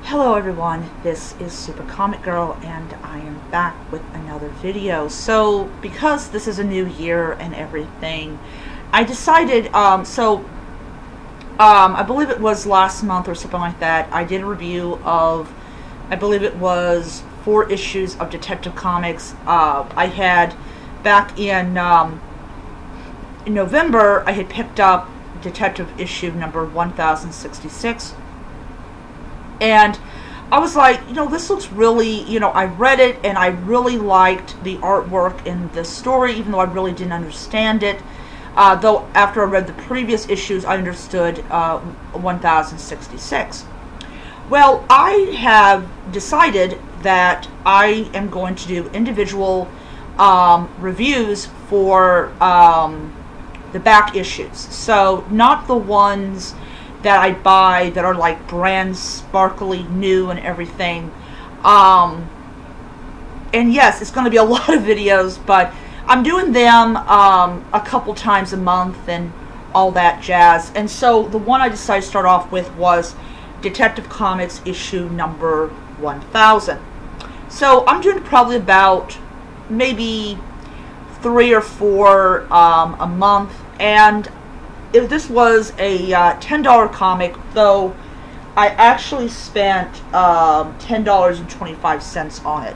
Hello everyone, this is Super Comic Girl and I am back with another video. So because this is a new year and everything, I decided, I believe it was last month or something like that, I did a review of, I believe it was 4 issues of Detective Comics. I had, back in November, I had picked up Detective issue number 1066. And I was like, this looks really, I read it and I really liked the artwork in the story, even though I really didn't understand it. Though after I read the previous issues, I understood 1066. Well, I have decided that I am going to do individual reviews for the back issues. So not the ones that I buy that are like brand sparkly new and everything. And yes, it's going to be a lot of videos, but I'm doing them a couple times a month and all that jazz. And so the one I decided to start off with was Detective Comics issue number 1000. So I'm doing probably about maybe 3 or 4 a month, and if this was a $10 comic, though I actually spent $10.25 on it.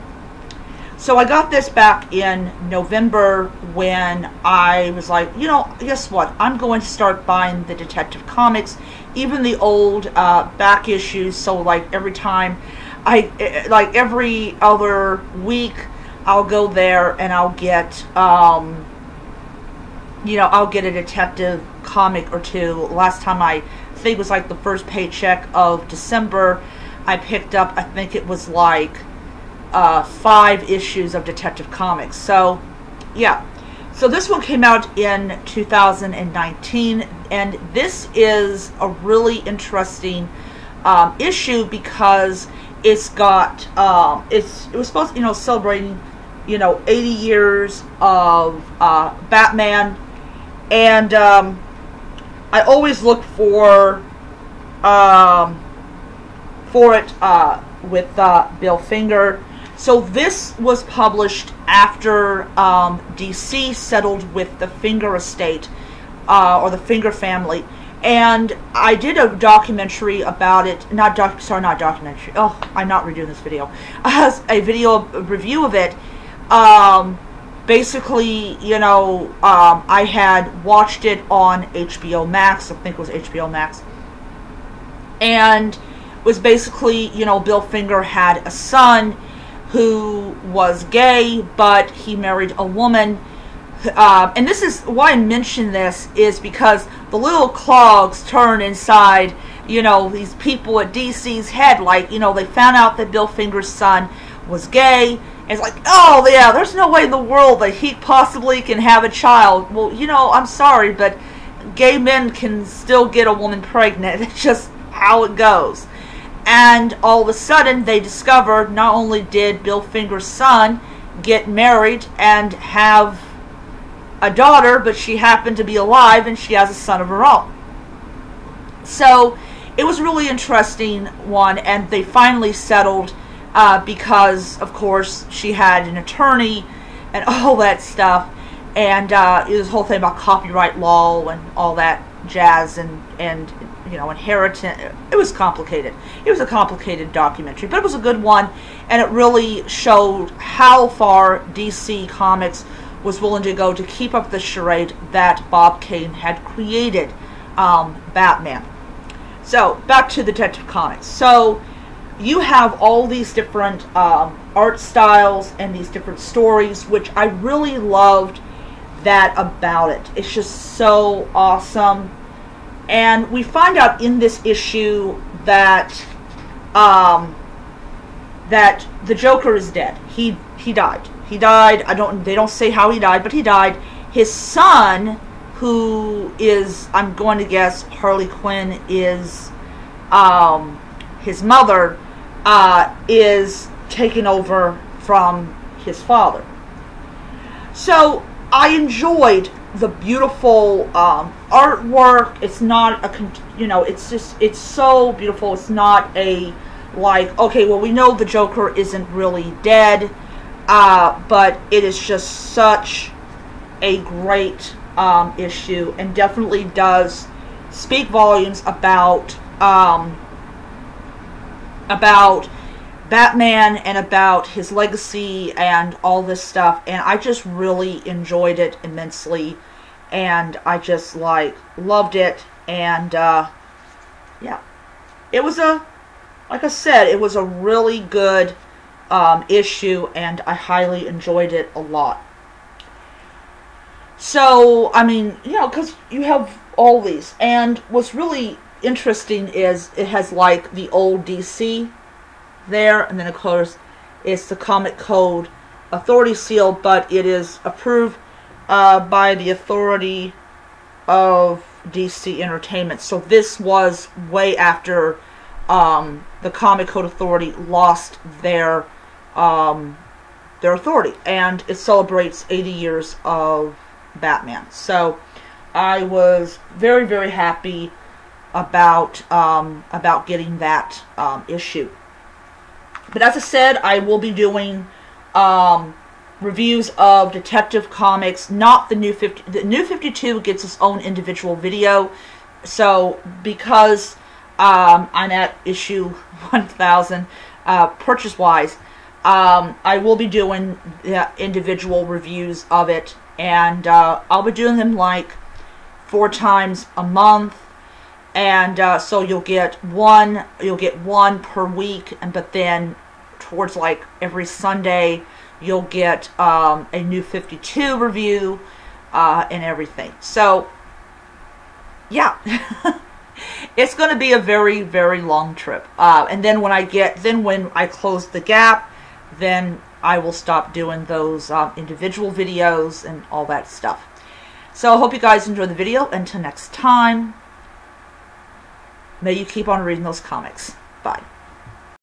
So I got this back in November when I was like, guess what? I'm going to start buying the Detective Comics, even the old back issues. So like every time, every other week, I'll go there and I'll get, I'll get a detective comic or two. Last time I think it was like the first paycheck of December, I picked up, I think it was like 5 issues of Detective Comics. So yeah, so this one came out in 2019, and this is a really interesting issue because it's got it was supposed to, celebrating 80 years of Batman. And I always look for it with Bill Finger. So this was published after DC settled with the Finger estate, or the Finger family. And I did a documentary about it. Not documentary. Oh, I'm not redoing this video. A review of it. Basically, I had watched it on HBO Max. I think it was HBO Max. And it was basically, Bill Finger had a son who was gay, but he married a woman. And this is why I mention this, is because the little clogs turn inside, these people at DC's head. Like, they found out that Bill Finger's son was gay. It's like, oh yeah, there's no way in the world that he possibly can have a child. Well, I'm sorry, but gay men can still get a woman pregnant. It's just how it goes. And all of a sudden, they discovered not only did Bill Finger's son get married and have a daughter, but she happened to be alive and she has a son of her own. So it was a really interesting one, and they finally settled. Because, of course, she had an attorney and all that stuff, and it was a whole thing about copyright law and all that jazz and inheritance. It was complicated. It was a complicated documentary, but it was a good one, and it really showed how far DC Comics was willing to go to keep up the charade that Bob Kane had created Batman. So, back to Detective Comics. So you have all these different art styles and these different stories, which I really loved that about it. It's just so awesome. And we find out in this issue that that the Joker is dead. He died. He died. They don't say how he died, but he died. His son, who is, I'm going to guess Harley Quinn is his mother, is taken over from his father. So I enjoyed the beautiful artwork. It's not a, it's so beautiful. It's not a like, okay, well, we know the Joker isn't really dead, but it is just such a great issue, and definitely does speak volumes about Batman and about his legacy and all this stuff. And I just really enjoyed it immensely, and I just like loved it. And yeah, it was like I said, it was a really good issue, and I highly enjoyed it a lot. So, I mean, you know, because you have all these, and what's really interesting is it has like the old DC there, and then of course it's the Comic Code Authority seal, but it is approved by the authority of DC Entertainment. So this was way after the Comic Code Authority lost their authority, and it celebrates 80 years of Batman. So I was very, very happy about getting that issue. But as I said, I will be doing reviews of Detective Comics, not the New 50. The New 52 gets its own individual video. So because I'm at issue 1000 purchase-wise, I will be doing individual reviews of it, and I'll be doing them like 4 times a month. And so you'll get one per week, but then towards like every Sunday you'll get a New 52 review and everything. So yeah, it's going to be a very, very long trip. And then when I close the gap, then I will stop doing those individual videos and all that stuff. So I hope you guys enjoyed the video. Until next time, may you keep on reading those comics. Bye.